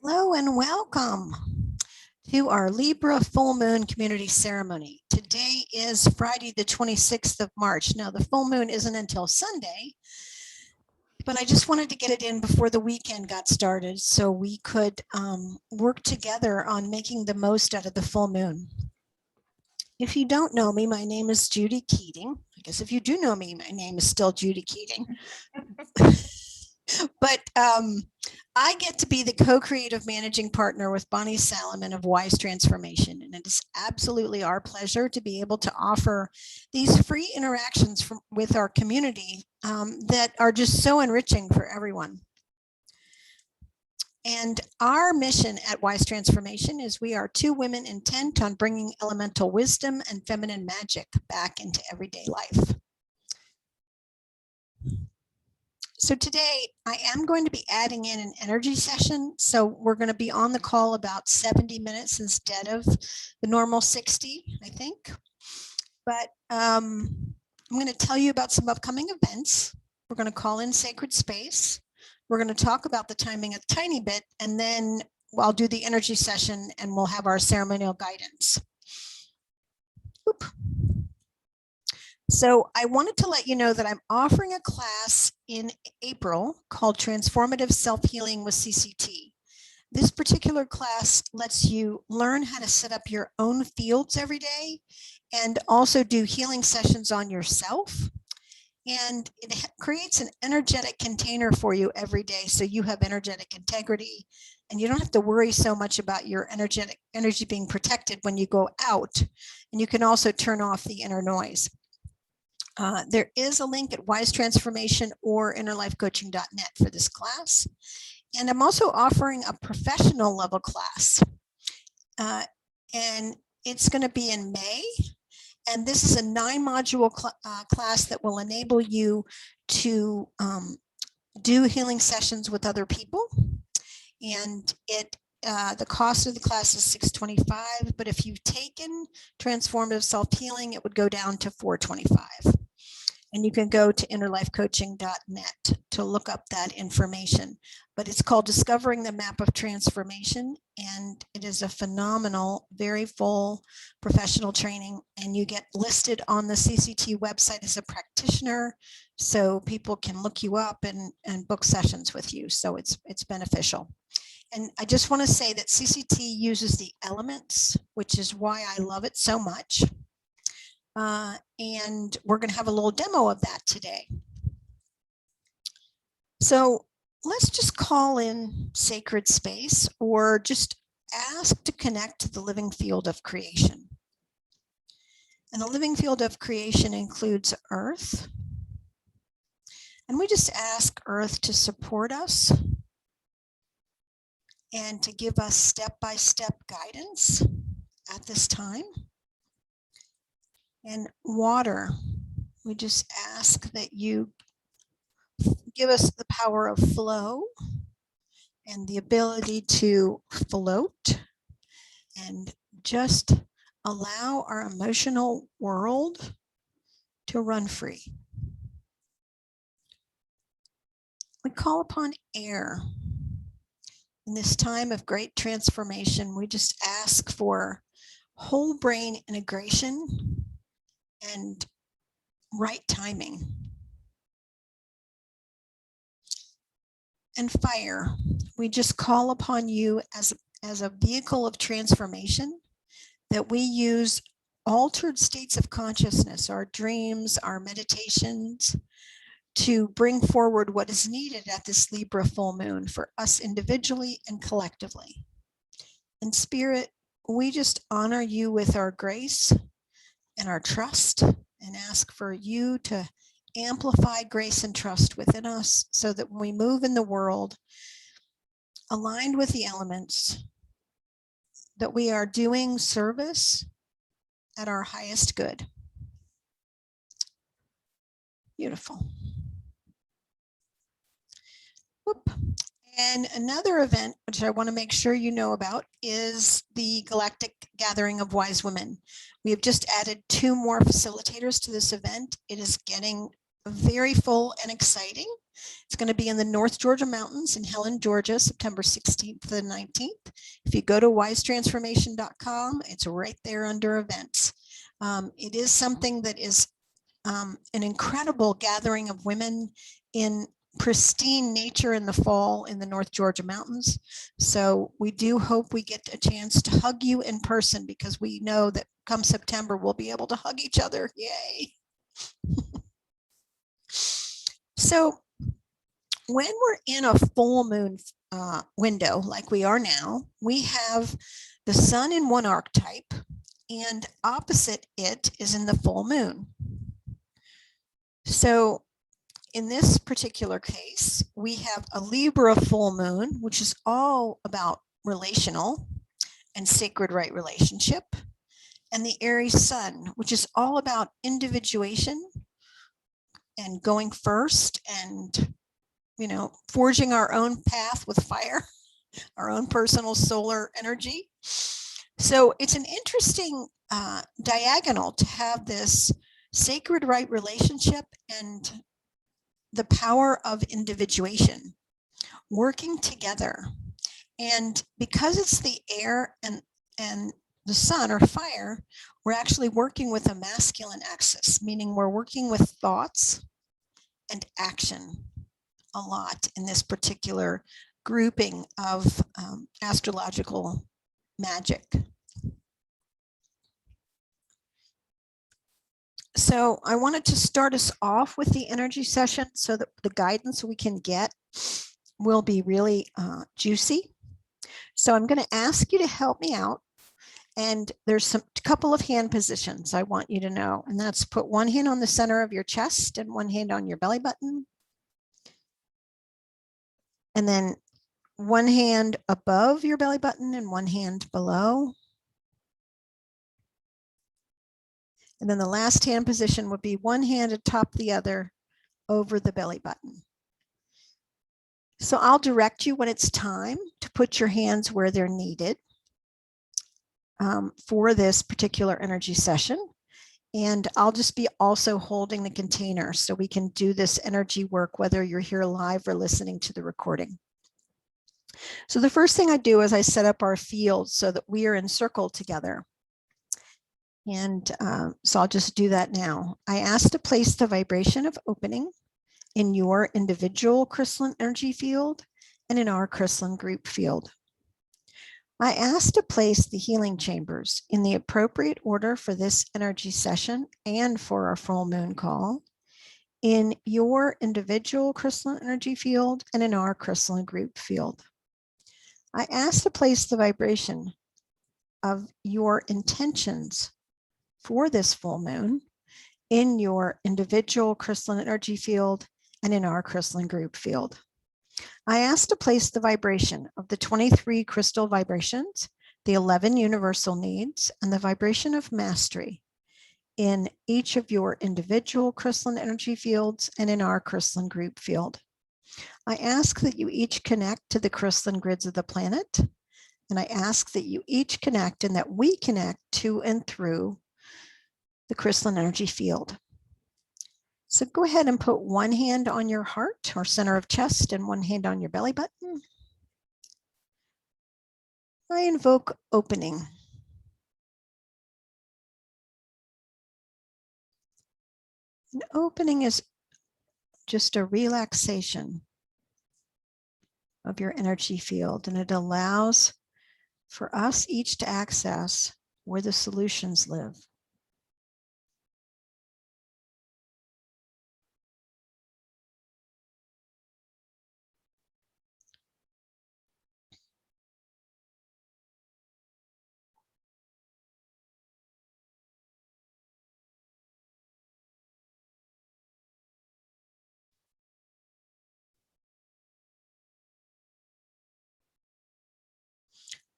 Hello and welcome to our Libra full moon community ceremony. Today is Friday, the 26th of March. Now, the full moon isn't until Sunday, but I just wanted to get it in before the weekend got started so we could work together on making the most out of the full moon. If you don't know me, my name is Judy Keating. I guess if you do know me, my name is still Judy Keating. But I get to be the co-creative managing partner with Bonnie Salaman of Wise Transformation. And it is absolutely our pleasure to be able to offer these free interactions with our community that are just so enriching for everyone. And our mission at Wise Transformation is we are two women intent on bringing elemental wisdom and feminine magic back into everyday life. So today I am going to be adding in an energy session. So we're going to be on the call about 70 minutes instead of the normal 60, I think. But I'm going to tell you about some upcoming events. We're going to call in Sacred Space. We're going to talk about the timing a tiny bit, and then I'll do the energy session and we'll have our ceremonial guidance. Oop. So I wanted to let you know that I'm offering a class in April called Transformative Self-Healing with CCT. This particular class lets you learn how to set up your own fields every day and also do healing sessions on yourself. And it creates an energetic container for you every day so you have energetic integrity and you don't have to worry so much about your energy being protected when you go out. And you can also turn off the inner noise. There is a link at Wise Transformation or innerlifecoaching.net for this class. And I'm also offering a professional level class. And it's going to be in May. And this is a 9-module class that will enable you to do healing sessions with other people. And the cost of the class is $625, but if you've taken Transformative Self-Healing, it would go down to $425. And you can go to innerlifecoaching.net to look up that information. But it's called Discovering the Map of Transformation, and it is a phenomenal, very full professional training. And you get listed on the CCT website as a practitioner, so people can look you up and book sessions with you. So it's beneficial. And I just want to say that CCT uses the elements, which is why I love it so much. And we're going to have a little demo of that today. So let's just call in Sacred Space or just ask to connect to the living field of creation. And the living field of creation includes Earth. And we just ask Earth to support us and to give us step-by-step guidance at this time. And water, we just ask that you give us the power of flow and the ability to float and just allow our emotional world to run free. We call upon air. In this time of great transformation, we just ask for whole brain integration and right timing. And fire, we just call upon you as a vehicle of transformation, that we use altered states of consciousness, our dreams, our meditations, to bring forward what is needed at this Libra full moon for us individually and collectively. In spirit, we just honor you with our grace and our trust and ask for you to amplify grace and trust within us so that when we move in the world aligned with the elements, that we are doing service at our highest good. Beautiful. Whoop. And another event, which I want to make sure you know about, is the Galactic Gathering of Wise Women. We have just added 2 more facilitators to this event. It is getting very full and exciting. It's going to be in the North Georgia Mountains in Helen, Georgia, September 16th to the 19th. If you go to wisetransformation.com, it's right there under events. It is something that is an incredible gathering of women in pristine nature in the fall in the North Georgia mountains. So we do hope we get a chance to hug you in person, because we know that come September, we'll be able to hug each other. Yay. So when we're in a full moon window, like we are now, we have the sun in one archetype, and opposite it is in the full moon. So in this particular case, we have a Libra full moon, which is all about relational and sacred right relationship, and the Aries sun, which is all about individuation and going first and, forging our own path with fire, our own personal solar energy. So it's an interesting diagonal to have this sacred right relationship and the power of individuation working together. And because it's the air and the sun or fire, we're actually working with a masculine axis, meaning we're working with thoughts and action a lot in this particular grouping of astrological magic. So I wanted to start us off with the energy session so that the guidance we can get will be really juicy. So I'm going to ask you to help me out. And there's a couple of hand positions I want you to know. And that's put one hand on the center of your chest and one hand on your belly button. And then one hand above your belly button and one hand below. And then the last hand position would be one hand atop the other over the belly button. So I'll direct you when it's time to put your hands where they're needed for this particular energy session. And I'll just be also holding the container so we can do this energy work, whether you're here live or listening to the recording. So the first thing I do is I set up our field so that we are in circle together. And so I'll just do that now. I ask to place the vibration of opening in your individual crystalline energy field and in our crystalline group field. I ask to place the healing chambers in the appropriate order for this energy session and for our full moon call in your individual crystalline energy field and in our crystalline group field. I ask to place the vibration of your intentions for this full moon in your individual crystalline energy field and in our crystalline group field. I ask to place the vibration of the 23 crystal vibrations, the 11 universal needs, and the vibration of mastery in each of your individual crystalline energy fields and in our crystalline group field. I ask that you each connect to the crystalline grids of the planet, and I ask that you each connect and that we connect to and through the crystalline energy field. So go ahead and put one hand on your heart or center of chest and one hand on your belly button. I invoke opening. And opening is just a relaxation of your energy field, and it allows for us each to access where the solutions live.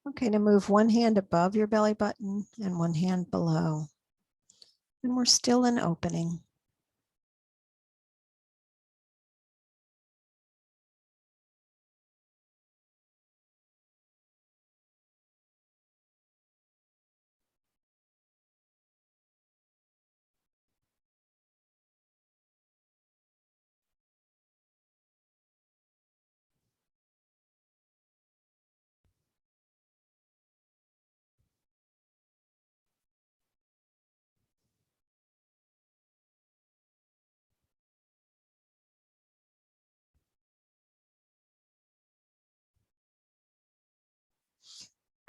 Okay, to move one hand above your belly button and one hand below. And we're still in opening.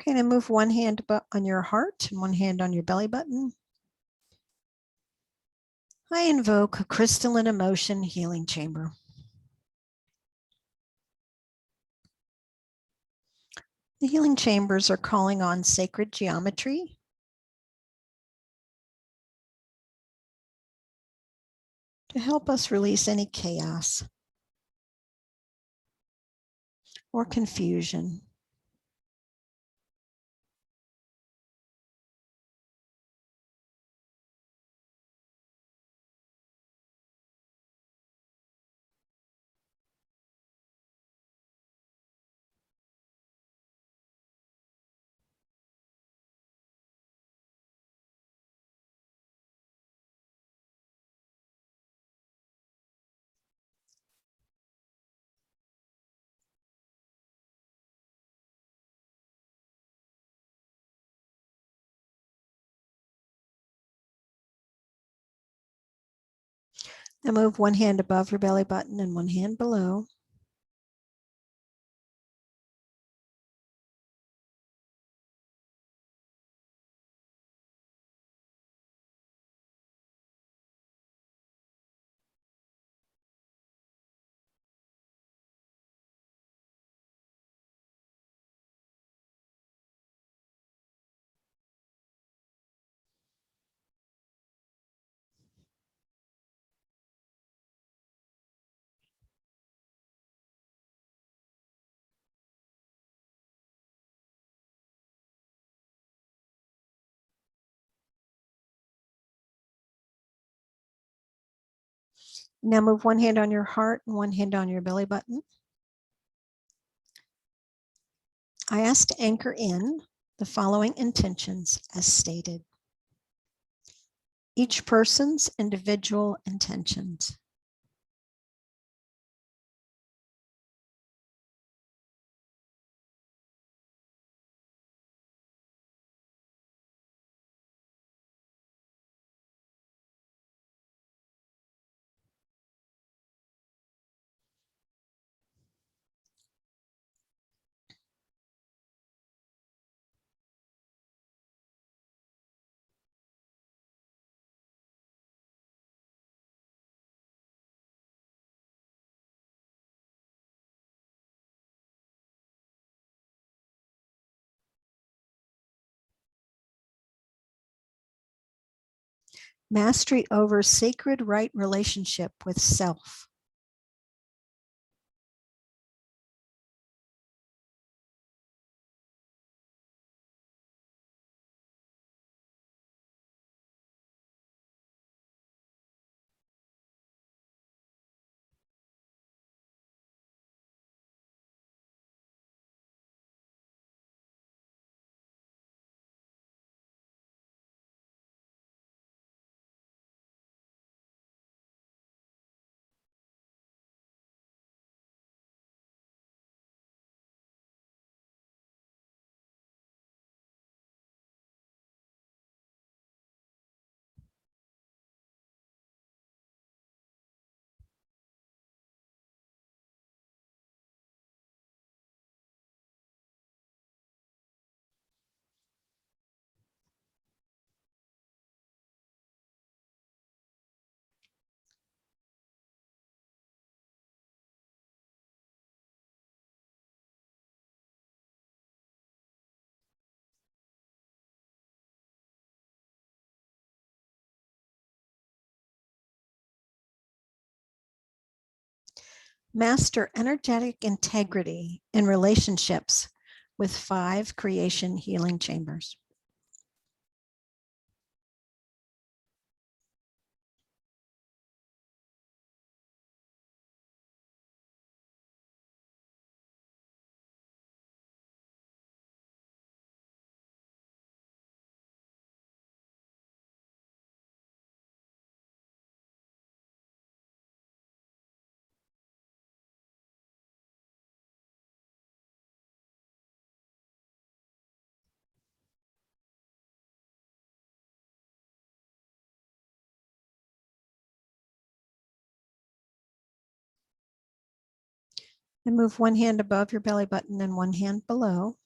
Okay, then move one hand on your heart and one hand on your belly button. I invoke a crystalline emotion healing chamber. The healing chambers are calling on sacred geometry, to help us release any chaos or confusion. Now move one hand above your belly button and one hand below. Now move one hand on your heart and one hand on your belly button. I ask to anchor in the following intentions as stated. Each person's individual intentions. Mastery over sacred right relationship with self. Master energetic integrity in relationships with 5 creation healing chambers. And move one hand above your belly button and one hand below.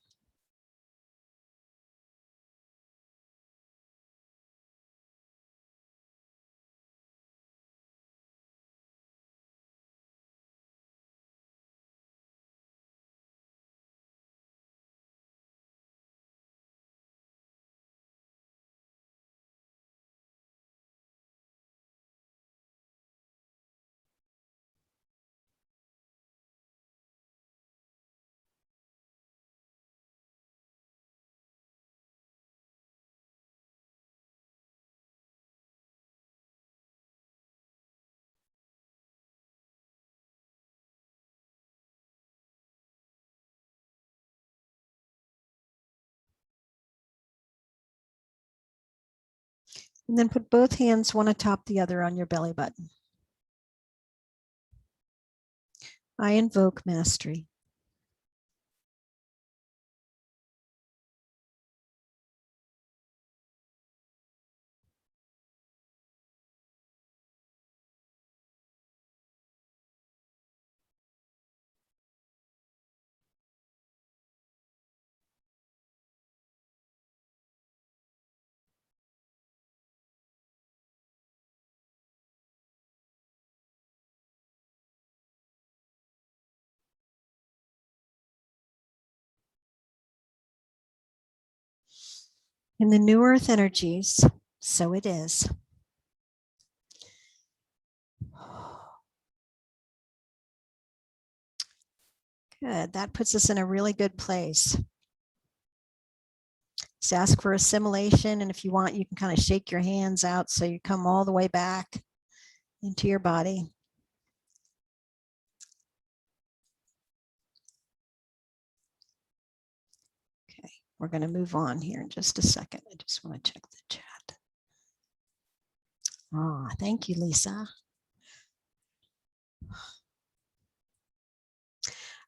And then put both hands one atop the other on your belly button. I invoke mastery. In the new earth energies, so it is. Good. That puts us in a really good place. Just ask for assimilation. And if you want, you can kind of shake your hands out so you come all the way back into your body. Okay, we're going to move on here in just a second. I just want to check the chat. Ah, thank you, Lisa.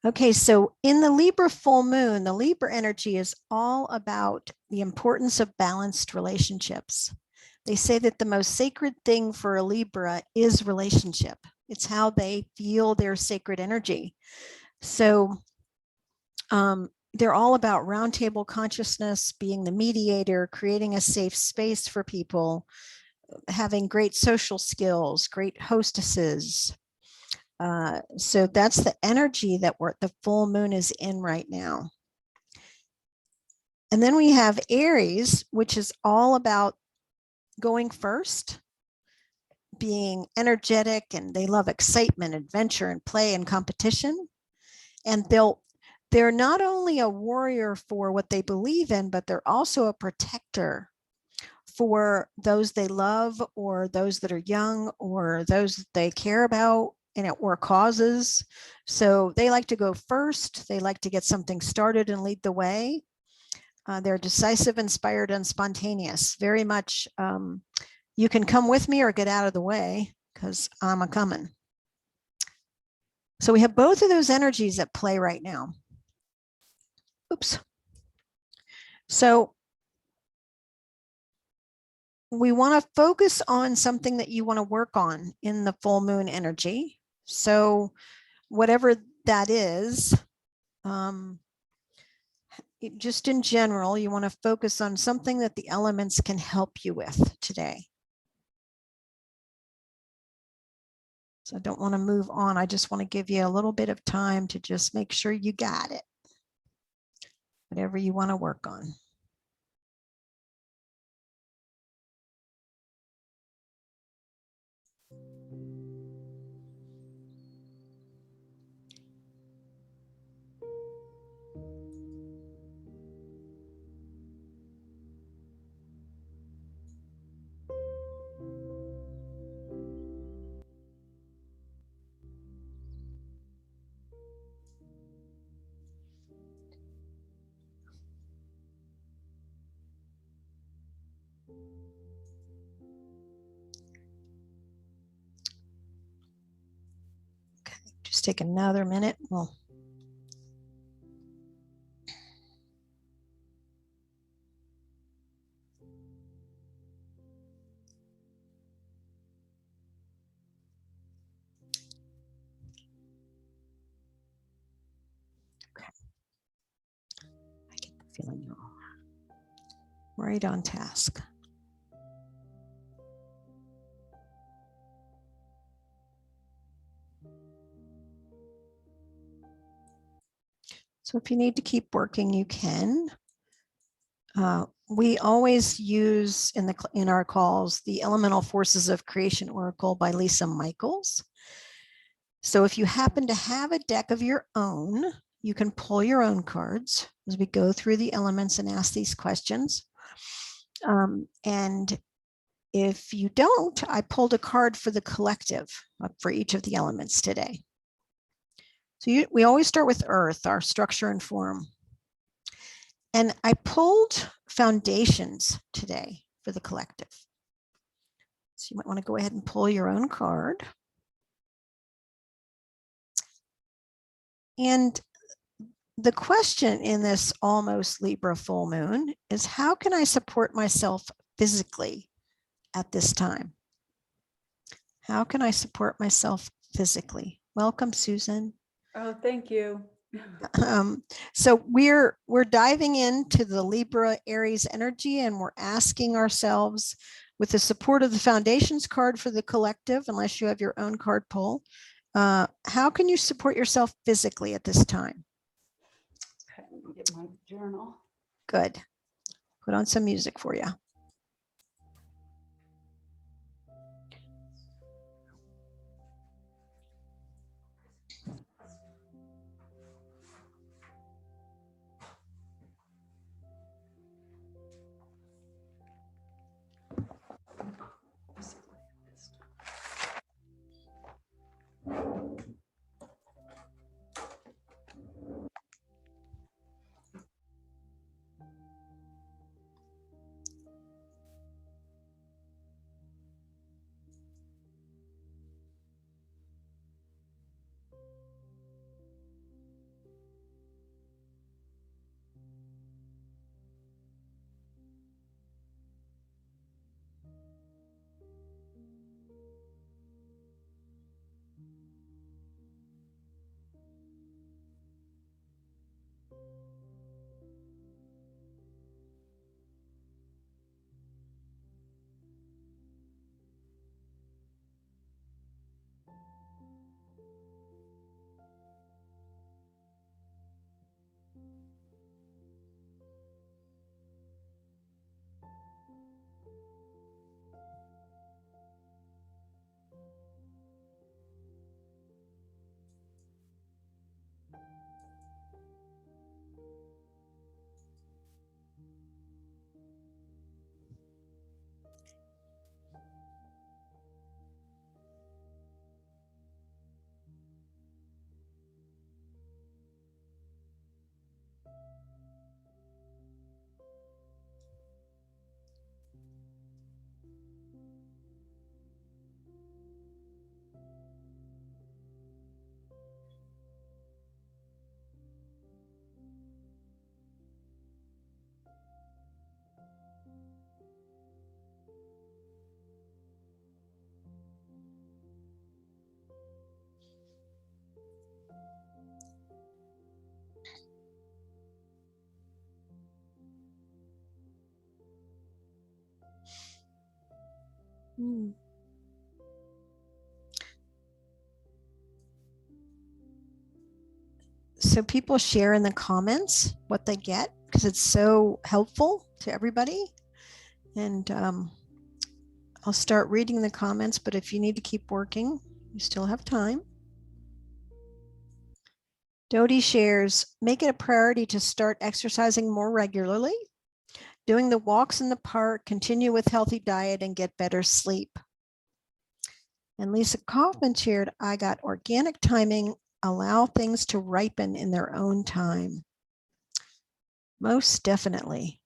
Okay, so in the Libra full moon, the Libra energy is all about the importance of balanced relationships. They say that the most sacred thing for a Libra is relationship. It's how they feel their sacred energy. So they're all about roundtable consciousness, being the mediator, creating a safe space for people, having great social skills, great hostesses. So that's the energy that the full moon is in right now. And then we have Aries, which is all about going first, being energetic, and they love excitement, adventure, and play and competition. And they're not only a warrior for what they believe in, but they're also a protector for those they love, or those that are young, or those that they care about, or causes. So they like to go first. They like to get something started and lead the way. They're decisive, inspired, and spontaneous. Very much, you can come with me or get out of the way because I'm a coming. So we have both of those energies at play right now. Oops. So we want to focus on something that you want to work on in the full moon energy. So whatever that is, just in general, you want to focus on something that the elements can help you with today. So I don't want to move on. I just want to give you a little bit of time to just make sure you got it. Whatever you want to work on. Just take another minute. Well, okay. I get the feeling you're all right on task. So if you need to keep working, you can. We always use in our calls the Elemental Forces of Creation Oracle by Lisa Michaels. So if you happen to have a deck of your own, you can pull your own cards as we go through the elements and ask these questions. And if you don't, I pulled a card for the collective for each of the elements today. So we always start with Earth, our structure and form. And I pulled foundations today for the collective. So you might want to go ahead and pull your own card. And the question in this almost Libra full moon is, how can I support myself physically at this time? How can I support myself physically? Welcome, Susan. Oh, thank you. So we're diving into the Libra Aries energy, and we're asking ourselves, with the support of the foundations card for the collective, unless you have your own card pull, how can you support yourself physically at this time? Okay, let me get my journal. Good. Put on some music for you. So people share in the comments what they get, because it's so helpful to everybody. And I'll start reading the comments, but if you need to keep working, you still have time. Dodie shares, make it a priority to start exercising more regularly, doing the walks in the park, continue with healthy diet, and get better sleep. And Lisa Kaufman shared, I got organic timing, allow things to ripen in their own time. Most definitely.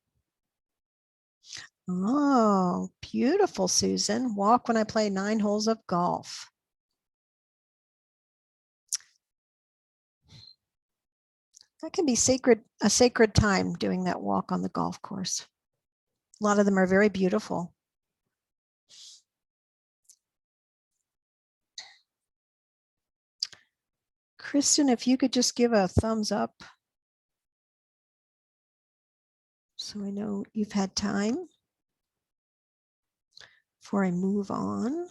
Oh, beautiful, Susan. Walk when I play 9 holes of golf. That can be a sacred time doing that walk on the golf course. A lot of them are very beautiful. Kristen, if you could just give a thumbs up so I know you've had time before I move on.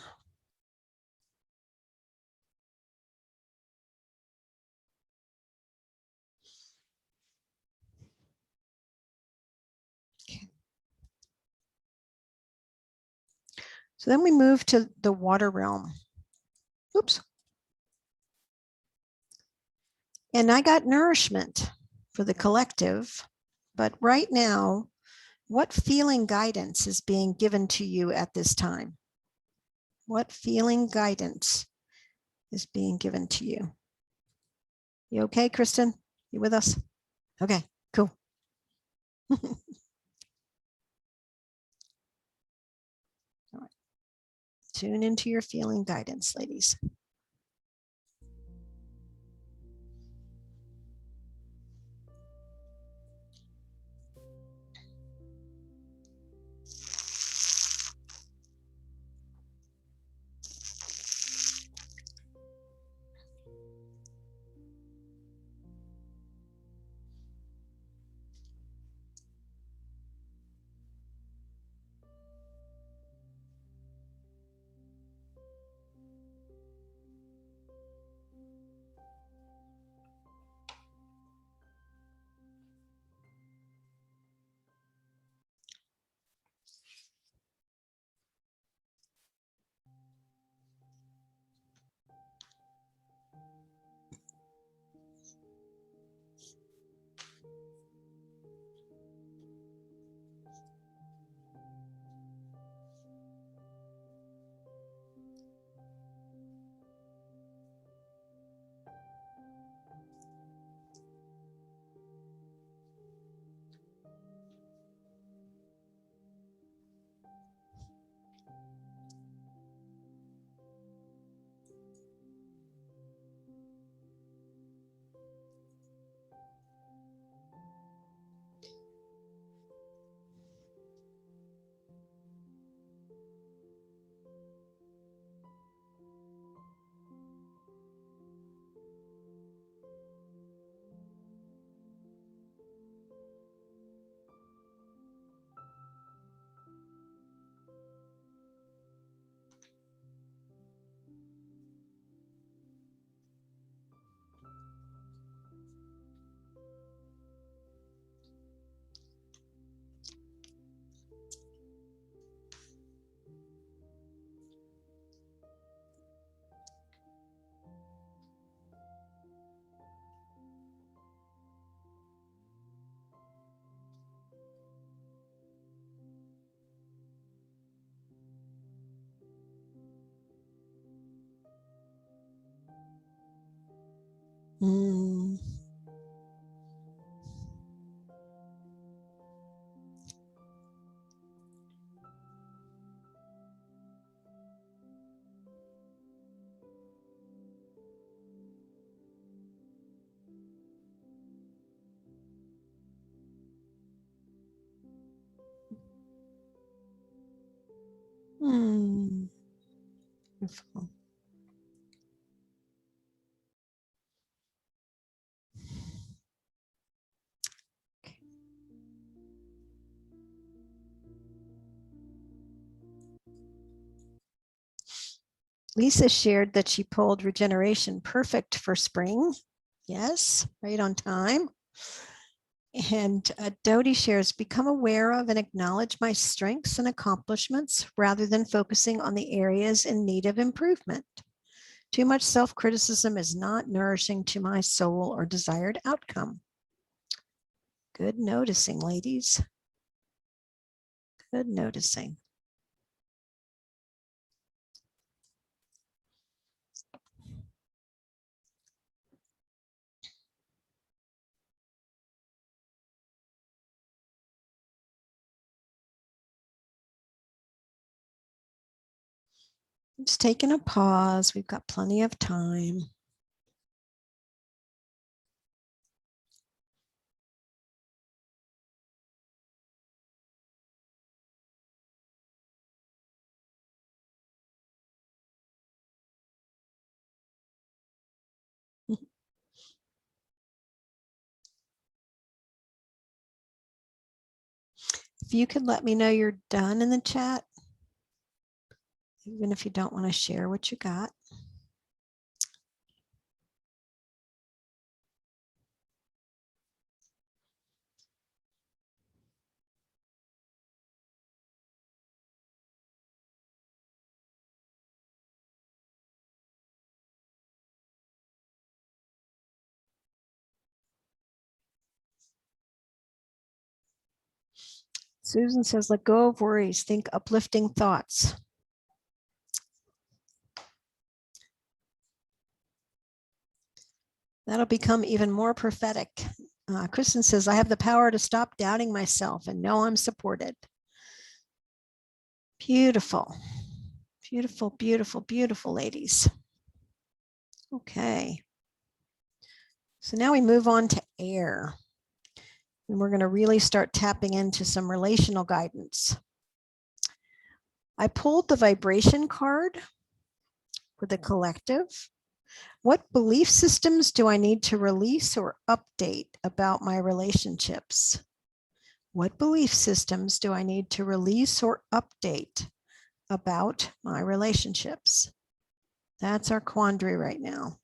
Okay. So then we move to the water realm. Oops. And I got nourishment for the collective, but right now, what feeling guidance is being given to you at this time? What feeling guidance is being given to you? You okay, Kristen? You with us? Okay, cool. Tune into your feeling guidance, ladies. Mm. Mm. Beautiful. Lisa shared that she pulled regeneration perfect for spring. Yes, right on time. And Dodie shares, become aware of and acknowledge my strengths and accomplishments rather than focusing on the areas in need of improvement. Too much self-criticism is not nourishing to my soul or desired outcome. Good noticing, ladies. Good noticing. Just taking a pause. We've got plenty of time. If you could let me know you're done in the chat, even if you don't want to share what you got. Susan says, let go of worries, think uplifting thoughts. That'll become even more prophetic. Kristen says, I have the power to stop doubting myself and know I'm supported. Beautiful. Beautiful, beautiful, beautiful, ladies. Okay. So now we move on to air. And we're going to really start tapping into some relational guidance. I pulled the vibration card for the collective. What belief systems do I need to release or update about my relationships? What belief systems do I need to release or update about my relationships? That's our quandary right now.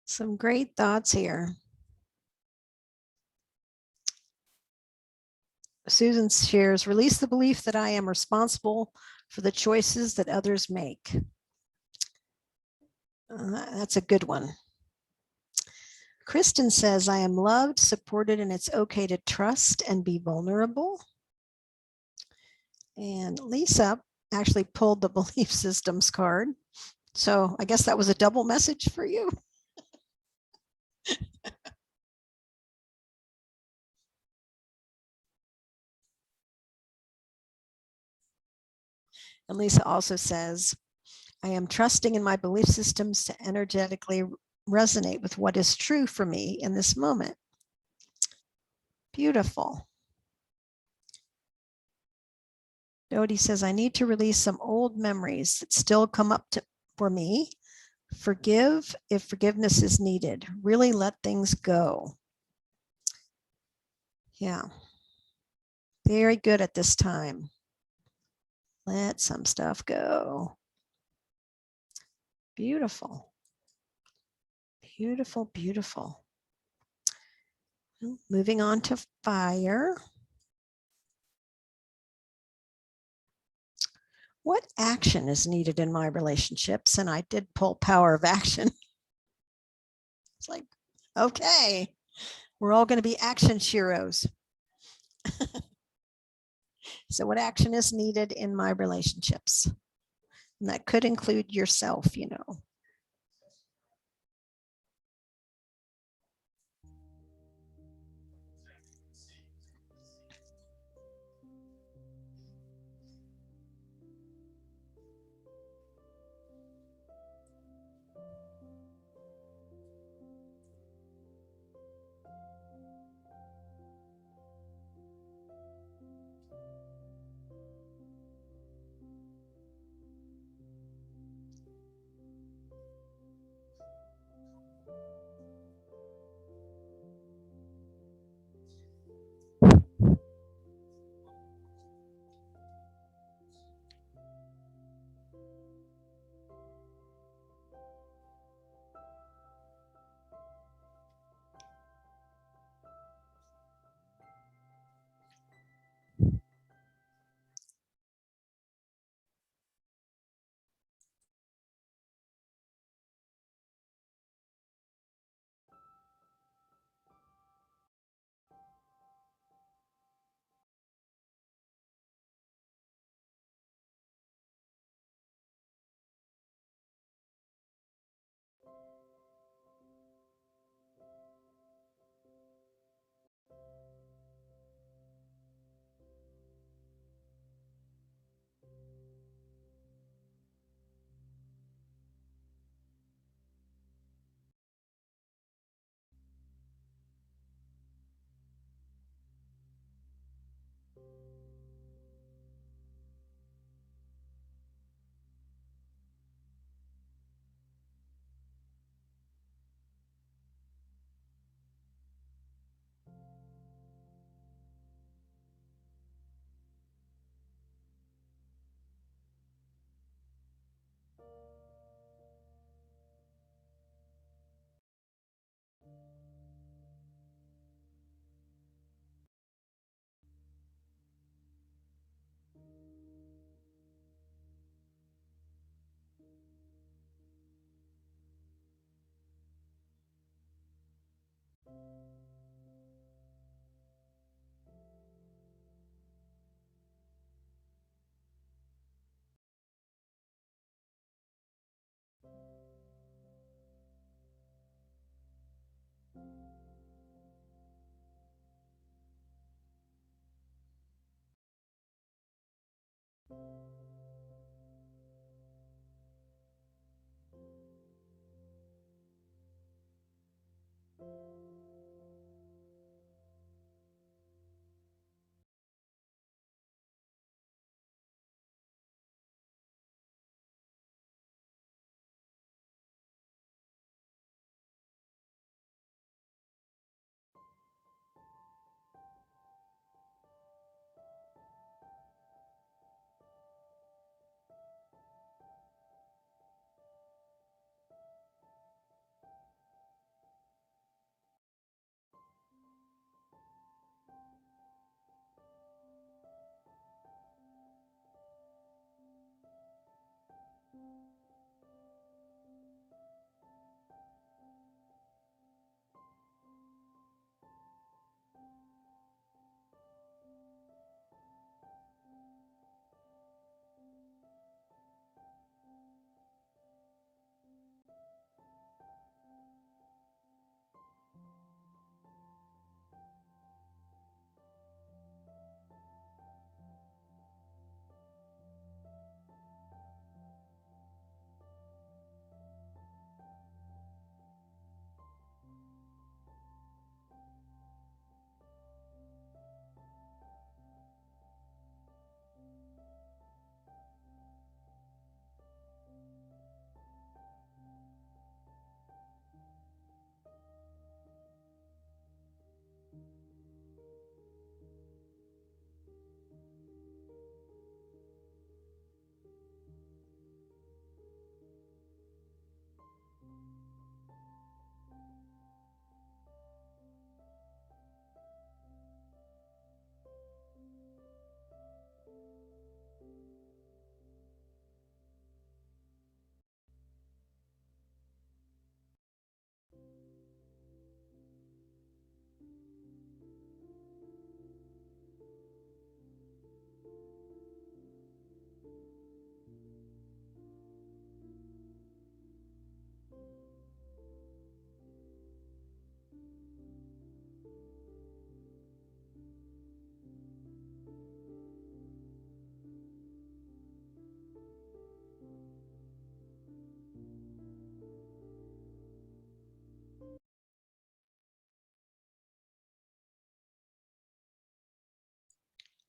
Some great thoughts here. Susan shares, release the belief that I am responsible for the choices that others make. That's a good one. Kristen says, I am loved, supported, and it's okay to trust and be vulnerable. And Lisa actually pulled the belief systems card. So I guess that was a double message for you. And Lisa also says, I am trusting in my belief systems to energetically resonate with what is true for me in this moment. Beautiful. Dodie says, I need to release some old memories that still come up for me. Forgive if forgiveness is needed. Really let things go. Yeah. Very good at this time. Let some stuff go. Beautiful. Beautiful, beautiful. Well, moving on to fire. What action is needed in my relationships? And I did pull power of action. It's like, Okay. We're all going to be action sheroes. So what action is needed in my relationships? And that could include yourself, you know.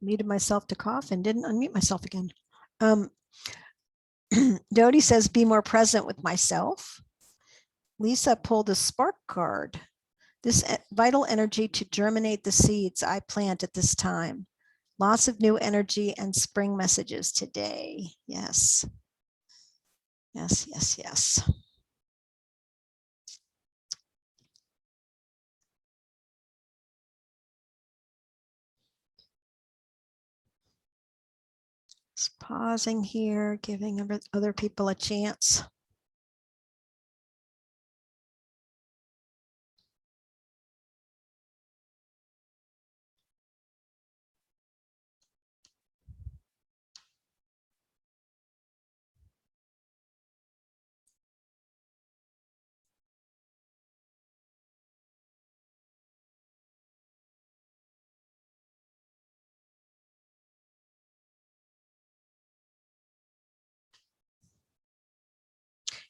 muted myself to cough and didn't unmute myself again. Dodie says, be more present with myself. Lisa pulled a spark card. This vital energy to germinate the seeds I plant at this time. Lots of new energy and spring messages today. Yes. Yes, yes, yes. Just pausing here, giving other people a chance.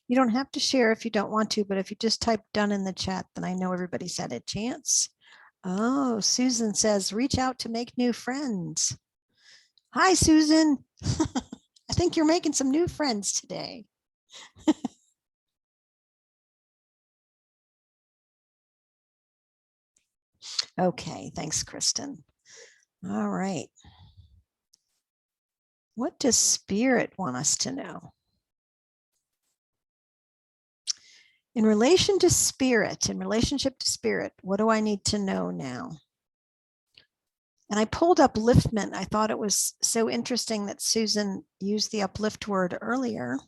You don't have to share if you don't want to, but if you just type done in the chat, then I know everybody's had a chance. Oh, Susan says, reach out to make new friends. Hi, Susan. I think you're making some new friends today. Okay, thanks, Kristen. All right. What does Spirit want us to know? In relation to Spirit, in relationship to Spirit, what do I need to know now? And I pulled upliftment. I thought it was so interesting that Susan used the uplift word earlier.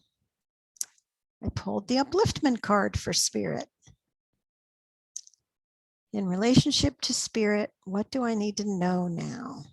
I pulled the upliftment card for Spirit. In relationship to Spirit, what do I need to know now?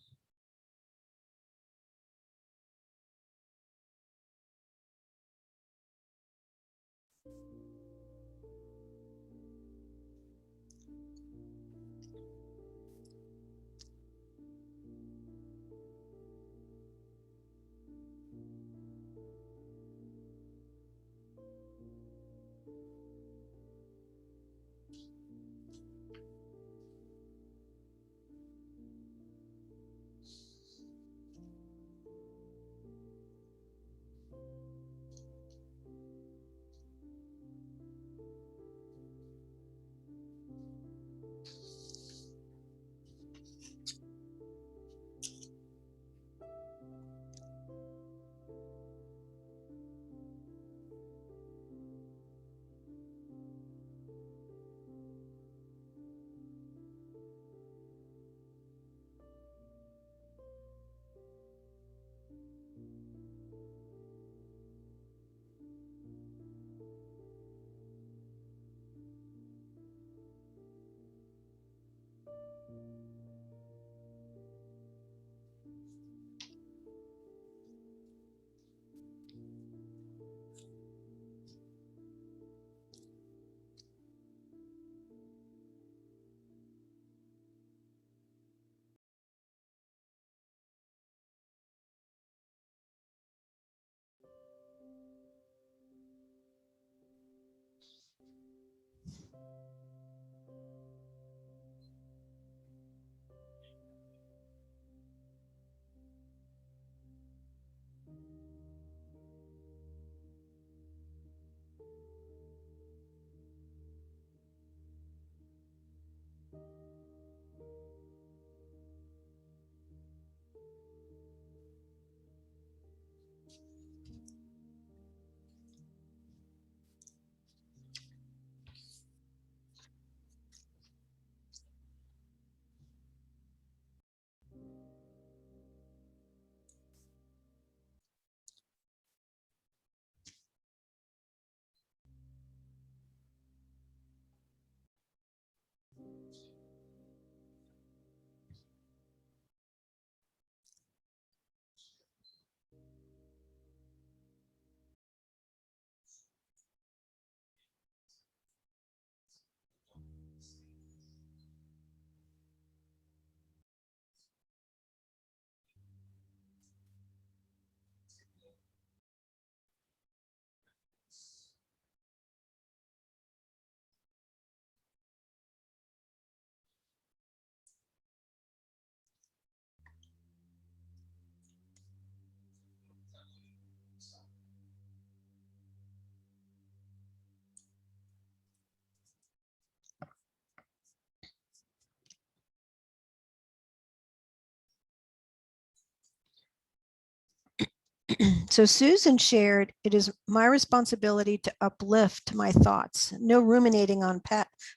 So Susan shared, it is my responsibility to uplift my thoughts. No ruminating on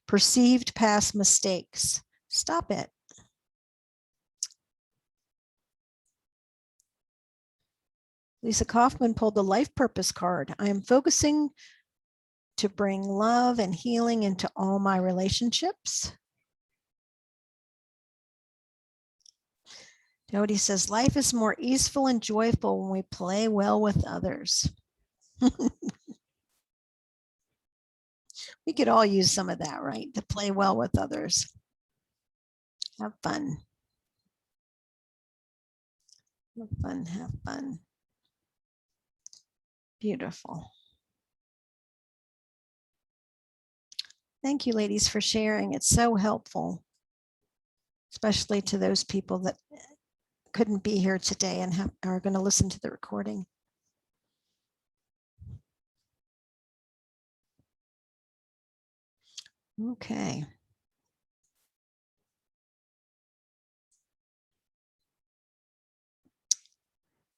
perceived past mistakes. Stop it. Lisa Kaufman pulled the life purpose card. I am focusing to bring love and healing into all my relationships. Jody says, life is more easeful and joyful when we play well with others. We could all use some of that, right? To play well with others. Have fun. Have fun, have fun. Beautiful. Thank you, ladies, for sharing. It's so helpful, especially to those people that couldn't be here today and are going to listen to the recording. Okay.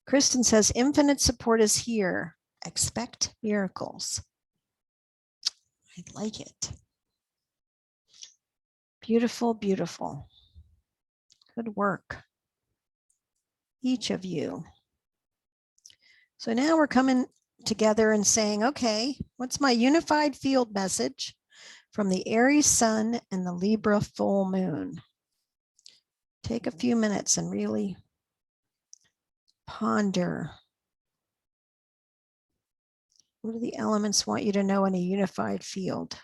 Kristen says, infinite support is here. Expect miracles. I like it. Beautiful, beautiful. Good work, each of you. So now we're coming together and saying, okay, what's my unified field message from the Aries sun and the Libra full moon? Take a few minutes and really ponder. What do the elements want you to know in a unified field?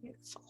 Beautiful.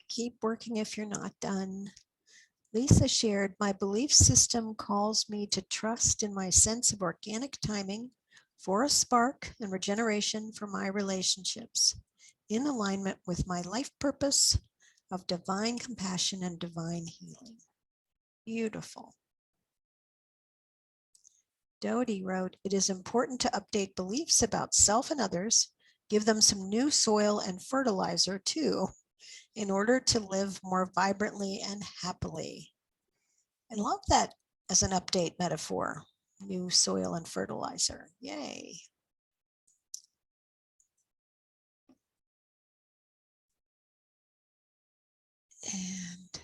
Keep working if you're not done. Lisa shared, my belief system calls me to trust in my sense of organic timing for a spark and regeneration for my relationships, in alignment with my life purpose of divine compassion and divine healing. Beautiful. Dodie wrote, it is important to update beliefs about self and others, give them some new soil and fertilizer too, in order to live more vibrantly and happily. I love that as an update metaphor, new soil and fertilizer. Yay. And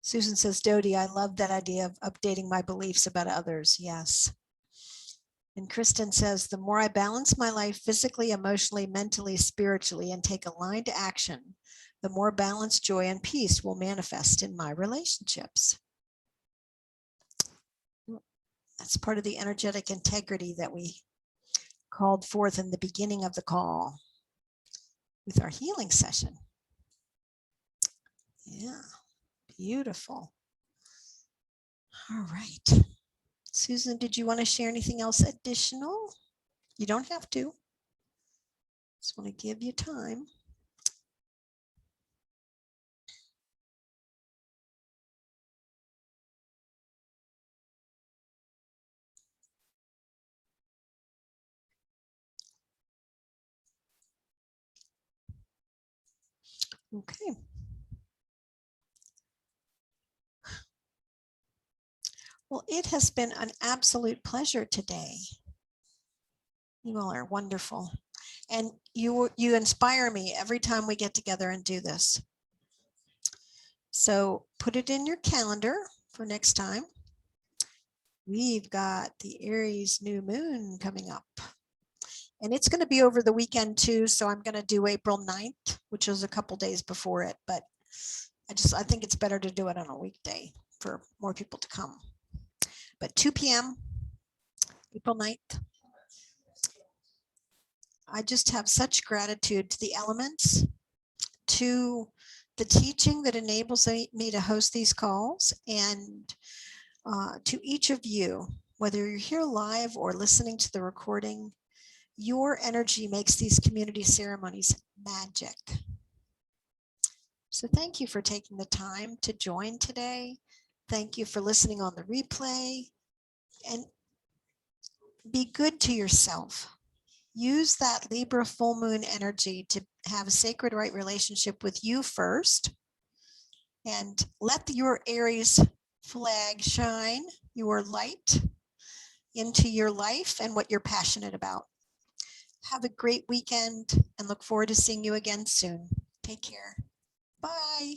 Susan says, Dodie, I love that idea of updating my beliefs about others. Yes. And Kristen says, the more I balance my life physically, emotionally, mentally, spiritually, and take aligned action, the more balance, joy, and peace will manifest in my relationships. That's part of the energetic integrity that we called forth in the beginning of the call with our healing session. Yeah, beautiful. All right. Susan, did you want to share anything else additional? You don't have to. Just want to give you time. Okay. Well, it has been an absolute pleasure today. You all are wonderful. And you inspire me every time we get together and do this. So put it in your calendar for next time. We've got the Aries new moon coming up. And it's going to be over the weekend too. So I'm going to do April 9th, which is a couple days before it. But I think it's better to do it on a weekday for more people to come. But 2 p.m., April 9th. I just have such gratitude to the elements, to the teaching that enables me to host these calls, and to each of you, whether you're here live or listening to the recording. Your energy makes these community ceremonies magic. So thank you for taking the time to join today. Thank you for listening on the replay, and be good to yourself. Use that Libra full moon energy to have a sacred right relationship with you first, and let your Aries flag shine, your light into your life and what you're passionate about. Have a great weekend and look forward to seeing you again soon. Take care. Bye.